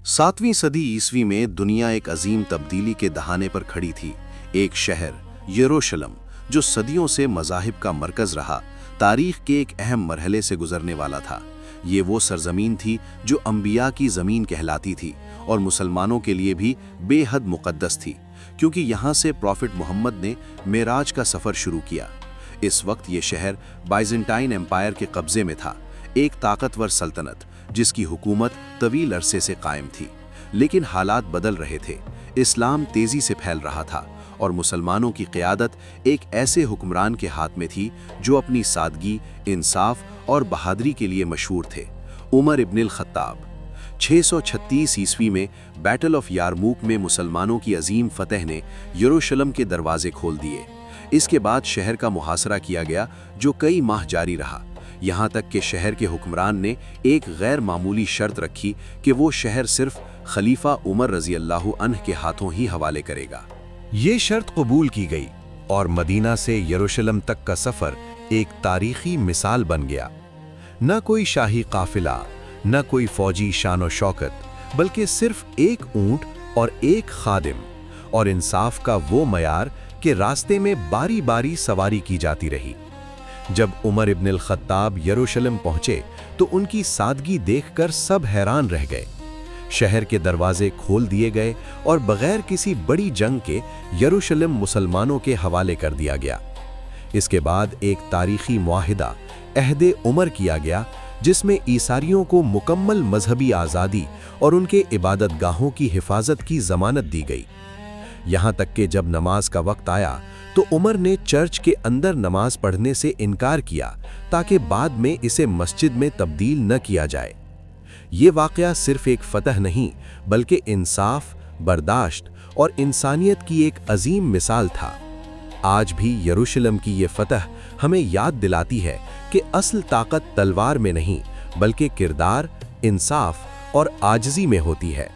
7वीं सदी ईस्वी में दुनिया एक अजीम तब्दीली के दहाने पर खड़ी थी। एक शहर यरूशलेम जो सदियों से मज़ाहिब का मरकज़ रहा, तारीख़ के एक अहम मरहले से गुज़रने वाला था। ये वो सरज़मीन थी जो अंबिया की ज़मीन कहलाती थी और मुसलमानों के लिए भी बेहद मुक़द्दस थी, क्योंकि यहाँ से प्रॉफिट मोहम्मद ने मेराज का सफ़र शुरू किया। इस वक्त ये शहर बाइजेंटाइन एम्पायर के कब्ज़े में था, एक ताकतवर सल्तनत जिसकी हुकूमत तवील अरसे से कायम थी। लेकिन हालात बदल रहे थे, इस्लाम तेज़ी से फैल रहा था और मुसलमानों की क़यादत एक ऐसे हुक्मरान के हाथ में थी जो अपनी सादगी, इंसाफ और बहादुरी के लिए मशहूर थे, उमर इब्न अल-खत्ताब। 636 ईस्वी में बैटल ऑफ यारमूक में मुसलमानों की अजीम फतह ने यरूशलेम के दरवाजे खोल दिए। इसके बाद शहर का मुहासरा किया गया जो कई माह जारी रहा, यहाँ तक कि शहर के हुक्मरान ने एक गैर मामूली शर्त रखी कि वो शहर सिर्फ खलीफा उमर रज़ी अल्लाहु अन्हु के हाथों ही हवाले करेगा। ये शर्त कबूल की गई और मदीना से यरूशलेम तक का सफ़र एक तारीखी मिसाल बन गया। न कोई शाही काफिला, न कोई फौजी शान और शौकत, बल्कि सिर्फ एक ऊंट और एक खादिम, और इंसाफ का वो मयार कि रास्ते में बारी बारी सवारी की जाती रही। जब उमर इब्न अल-खत्ताब यरूशलेम पहुंचे तो उनकी सादगी देखकर सब हैरान रह गए। शहर के दरवाजे खोल दिए गए और बगैर किसी बड़ी जंग के यरूशलेम मुसलमानों के हवाले कर दिया गया। इसके बाद एक तारीखी मुआहिदा अहदे उमर किया गया, जिसमें ईसारियों को मुकम्मल मजहबी आज़ादी और उनके इबादत गाहों की हिफाजत की ज़मानत दी गई। यहाँ तक कि जब नमाज का वक्त आया तो उमर ने चर्च के अंदर नमाज पढ़ने से इनकार किया ताकि बाद में इसे मस्जिद में तब्दील न किया जाए। ये वाक़या सिर्फ एक फतह नहीं, बल्कि इंसाफ, बर्दाश्त और इंसानियत की एक अजीम मिसाल था। आज भी यरूशलेम की ये फतह हमें याद दिलाती है कि असल ताकत तलवार में नहीं, बल्कि किरदार, इंसाफ और आजिज़ी में होती है।